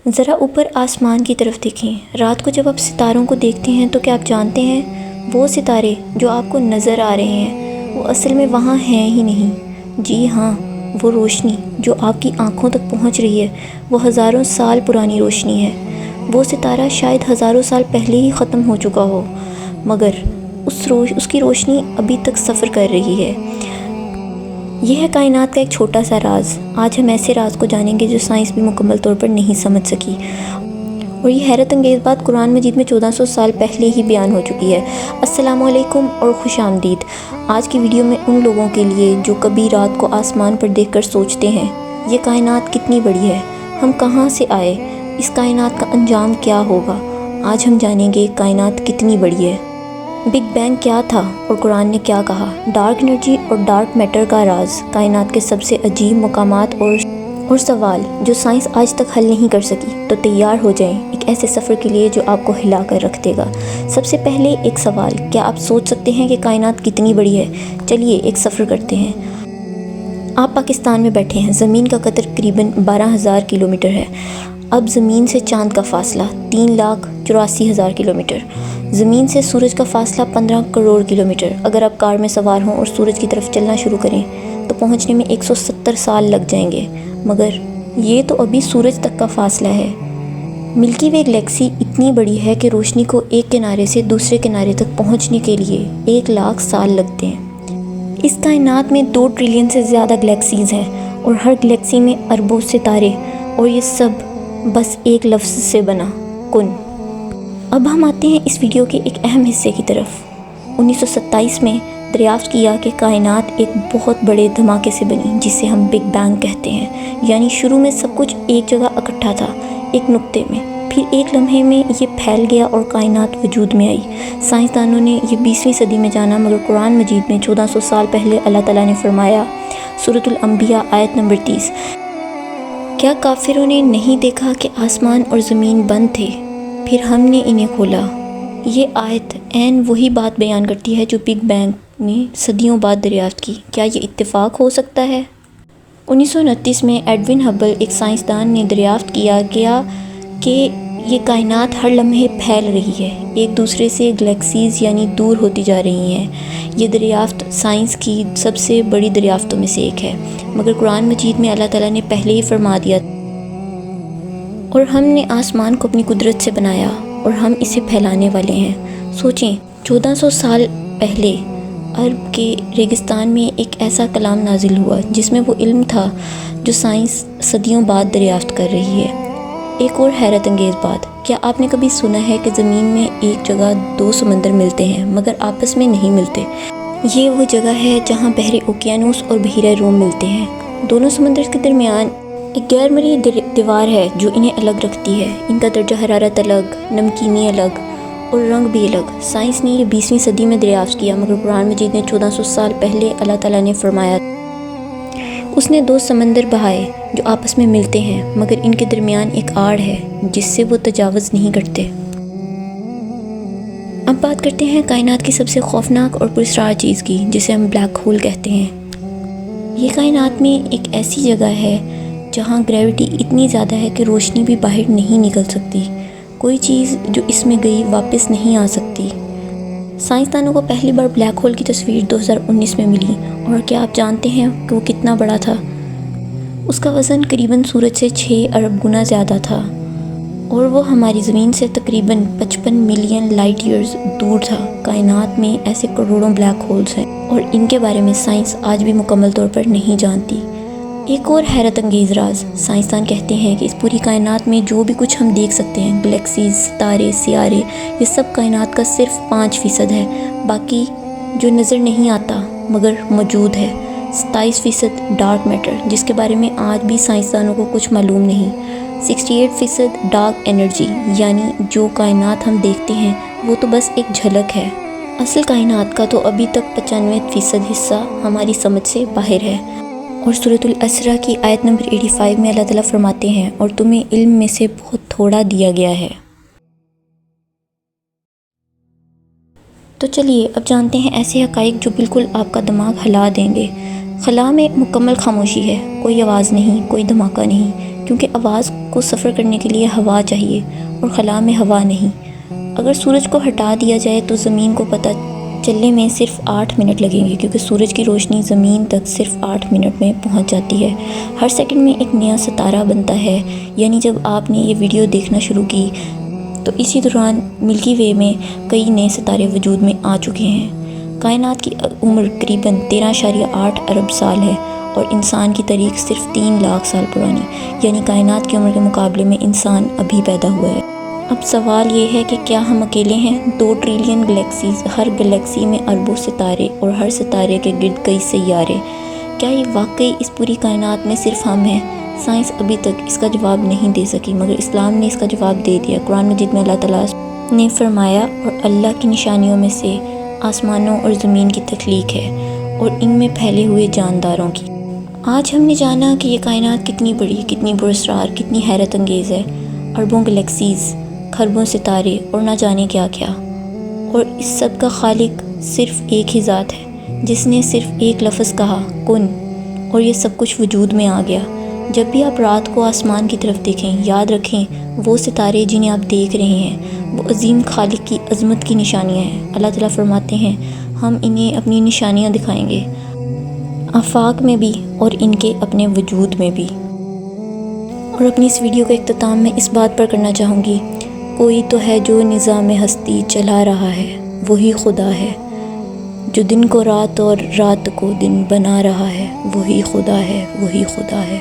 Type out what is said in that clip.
ذرا اوپر آسمان کی طرف دیکھیں۔ رات کو جب آپ ستاروں کو دیکھتے ہیں تو کیا آپ جانتے ہیں وہ ستارے جو آپ کو نظر آ رہے ہیں وہ اصل میں وہاں ہیں ہی نہیں۔ جی ہاں، وہ روشنی جو آپ کی آنکھوں تک پہنچ رہی ہے وہ ہزاروں سال پرانی روشنی ہے۔ وہ ستارہ شاید ہزاروں سال پہلے ہی ختم ہو چکا ہو، مگر اس کی روشنی ابھی تک سفر کر رہی ہے۔ یہ ہے کائنات کا ایک چھوٹا سا راز۔ آج ہم ایسے راز کو جانیں گے جو سائنس بھی مکمل طور پر نہیں سمجھ سکی، اور یہ حیرت انگیز بات قرآن مجید میں 1400 سال پہلے ہی بیان ہو چکی ہے۔ السلام علیکم اور خوش آمدید۔ آج کی ویڈیو میں ان لوگوں کے لیے جو کبھی رات کو آسمان پر دیکھ کر سوچتے ہیں یہ کائنات کتنی بڑی ہے، ہم کہاں سے آئے، اس کائنات کا انجام کیا ہوگا، آج ہم جانیں گے کائنات کتنی بڑی ہے۔ بگ بینگ کیا تھا اور قرآن نے کیا کہا، ڈارک انرجی اور ڈارک میٹر کا راز، کائنات کے سب سے عجیب مقامات اور سوال جو سائنس آج تک حل نہیں کر سکی۔ تو تیار ہو جائیں ایک ایسے سفر کے لیے جو آپ کو ہلا کر رکھ دے گا۔ سب سے پہلے ایک سوال، کیا آپ سوچ سکتے ہیں کہ کائنات کتنی بڑی ہے؟ چلیے ایک سفر کرتے ہیں۔ آپ پاکستان میں بیٹھے ہیں، زمین کا قطر قریباً 12,000 کلومیٹر ہے۔ اب زمین سے چاند کا فاصلہ 3,84,000 کلومیٹر، زمین سے سورج کا فاصلہ 15 کروڑ کلومیٹر۔ اگر آپ کار میں سوار ہوں اور سورج کی طرف چلنا شروع کریں تو پہنچنے میں 170 سال لگ جائیں گے، مگر یہ تو ابھی سورج تک کا فاصلہ ہے۔ ملکی وے گلیکسی اتنی بڑی ہے کہ روشنی کو ایک کنارے سے دوسرے کنارے تک پہنچنے کے لیے 1,00,000 سال لگتے ہیں۔ اس کائنات میں 2 ٹریلین سے زیادہ گلیکسیز ہیں اور ہر گلیکسی میں اربوں ستارے، اور یہ سب بس ایک لفظ سے بنا، کن۔ اب ہم آتے ہیں اس ویڈیو کے ایک اہم حصے کی طرف۔ 1927 میں دریافت کیا کہ کائنات ایک بہت بڑے دھماکے سے بنی جسے ہم بگ بینگ کہتے ہیں، یعنی شروع میں سب کچھ ایک جگہ اکٹھا تھا، ایک نقطے میں، پھر ایک لمحے میں یہ پھیل گیا اور کائنات وجود میں آئی۔ سائنسدانوں نے یہ 20ویں صدی میں جانا، مگر قرآن مجید میں 1400 سال پہلے اللہ تعالیٰ نے فرمایا، سورۃ الانبیاء آیت نمبر 30، کیا کافروں نے نہیں دیکھا کہ آسمان اور زمین بند تھے، پھر ہم نے انہیں کھولا۔ یہ آیت عین وہی بات بیان کرتی ہے جو بگ بینگ نے صدیوں بعد دریافت کی۔ کیا یہ اتفاق ہو سکتا ہے؟ 1929 میں ایڈوین ہبل ایک سائنسدان نے دریافت کیا کہ یہ کائنات ہر لمحے پھیل رہی ہے، ایک دوسرے سے گلیکسیز یعنی دور ہوتی جا رہی ہیں۔ یہ دریافت سائنس کی سب سے بڑی دریافتوں میں سے ایک ہے، مگر قرآن مجید میں اللہ تعالیٰ نے پہلے ہی فرما دیا، اور ہم نے آسمان کو اپنی قدرت سے بنایا اور ہم اسے پھیلانے والے ہیں۔ سوچیں، 1400 سال پہلے عرب کے ریگستان میں ایک ایسا کلام نازل ہوا جس میں وہ علم تھا جو سائنس صدیوں بعد دریافت کر رہی ہے۔ ایک اور حیرت انگیز بات، کیا آپ نے کبھی سنا ہے کہ زمین میں ایک جگہ 2 سمندر ملتے ہیں مگر آپس میں نہیں ملتے؟ یہ وہ جگہ ہے جہاں بحر اوقیانوس اور بحیرہ روم ملتے ہیں۔ دونوں سمندر کے درمیان ایک غیر مرئی دیوار ہے جو انہیں الگ رکھتی ہے۔ ان کا درجہ حرارت الگ، نمکینی الگ اور رنگ بھی الگ۔ سائنس نے یہ 20ویں صدی میں دریافت کیا، مگر قرآن مجید نے 1400 سال پہلے اللہ تعالیٰ نے فرمایا، اس نے 2 سمندر بہائے جو آپس میں ملتے ہیں مگر ان کے درمیان ایک آڑ ہے جس سے وہ تجاوز نہیں کرتے۔ اب بات کرتے ہیں کائنات کی سب سے خوفناک اور پراسرار چیز کی، جسے ہم بلیک ہول کہتے ہیں۔ یہ کائنات میں ایک ایسی جگہ ہے جہاں گریوٹی اتنی زیادہ ہے کہ روشنی بھی باہر نہیں نکل سکتی، کوئی چیز جو اس میں گئی واپس نہیں آ سکتی۔ سائنسدانوں کو پہلی بار بلیک ہول کی تصویر 2019 میں ملی، اور کیا آپ جانتے ہیں کہ وہ کتنا بڑا تھا؟ اس کا وزن قریباً سورج سے 6 ارب گنا زیادہ تھا، اور وہ ہماری زمین سے تقریباً 55 ملین لائٹ ایئرز دور تھا۔ کائنات میں ایسے کروڑوں بلیک ہولز ہیں اور ان کے بارے میں سائنس آج بھی مکمل طور پر نہیں جانتی۔ ایک اور حیرت انگیز راز، سائنسدان کہتے ہیں کہ اس پوری کائنات میں جو بھی کچھ ہم دیکھ سکتے ہیں، گلیکسیز، ستارے، سیارے، یہ سب کائنات کا صرف 5% ہے۔ باقی جو نظر نہیں آتا مگر موجود ہے، 27% ڈارک میٹر، جس کے بارے میں آج بھی سائنسدانوں کو کچھ معلوم نہیں، 68% ڈارک انرجی، یعنی جو کائنات ہم دیکھتے ہیں وہ تو بس ایک جھلک ہے، اصل کائنات کا تو ابھی تک 95% حصہ ہماری سمجھ سے باہر ہے۔ اور سورۃ الاسراء کی آیت نمبر 85 میں اللہ تعالیٰ فرماتے ہیں، اور تمہیں علم میں سے بہت تھوڑا دیا گیا ہے۔ تو چلیے اب جانتے ہیں ایسے حقائق جو بالکل آپ کا دماغ ہلا دیں گے۔ خلا میں مکمل خاموشی ہے، کوئی آواز نہیں، کوئی دھماکہ نہیں، کیونکہ آواز کو سفر کرنے کے لیے ہوا چاہیے اور خلا میں ہوا نہیں۔ اگر سورج کو ہٹا دیا جائے تو زمین کو پتہ چلنے میں صرف 8 منٹ لگیں گے، کیونکہ سورج کی روشنی زمین تک صرف 8 منٹ میں پہنچ جاتی ہے۔ ہر سیکنڈ میں ایک نیا ستارہ بنتا ہے، یعنی جب آپ نے یہ ویڈیو دیکھنا شروع کی تو اسی دوران ملکی وے میں کئی نئے ستارے وجود میں آ چکے ہیں۔ کائنات کی عمر قریباً 13.8 ارب سال ہے اور انسان کی تاریخ صرف 3 لاکھ سال پرانی، یعنی کائنات کی عمر کے مقابلے میں انسان ابھی پیدا ہوا ہے۔ اب سوال یہ ہے کہ کیا ہم اکیلے ہیں؟ 2 ٹریلین گلیکسیز، ہر گلیکسی میں اربوں ستارے اور ہر ستارے کے گرد کئی سیارے۔ کیا یہ واقعی اس پوری کائنات میں صرف ہم ہیں؟ سائنس ابھی تک اس کا جواب نہیں دے سکی، مگر اسلام نے اس کا جواب دے دیا۔ قرآن مجید میں اللہ تعالیٰ نے فرمایا، اور اللہ کی نشانیوں میں سے آسمانوں اور زمین کی تخلیق ہے اور ان میں پھیلے ہوئے جانداروں کی۔ آج ہم نے جانا کہ یہ کائنات کتنی بڑی، کتنی پراسرار، کتنی حیرت انگیز ہے۔ اربوں گلیکسیز، خربوں ستارے اور نہ جانے کیا کیا، اور اس سب کا خالق صرف ایک ہی ذات ہے، جس نے صرف ایک لفظ کہا، کن، اور یہ سب کچھ وجود میں آ گیا۔ جب بھی آپ رات کو آسمان کی طرف دیکھیں، یاد رکھیں وہ ستارے جنہیں آپ دیکھ رہے ہیں وہ عظیم خالق کی عظمت کی نشانیاں ہیں۔ اللہ تعالیٰ فرماتے ہیں، ہم انہیں اپنی نشانیاں دکھائیں گے، آفاق میں بھی اور ان کے اپنے وجود میں بھی۔ اور اپنی اس ویڈیو کا اختتام میں اس بات پر کرنا چاہوں گی، کوئی تو ہے جو نظام ہستی چلا رہا ہے، وہی خدا ہے۔ جو دن کو رات اور رات کو دن بنا رہا ہے، وہی خدا ہے، وہی خدا ہے۔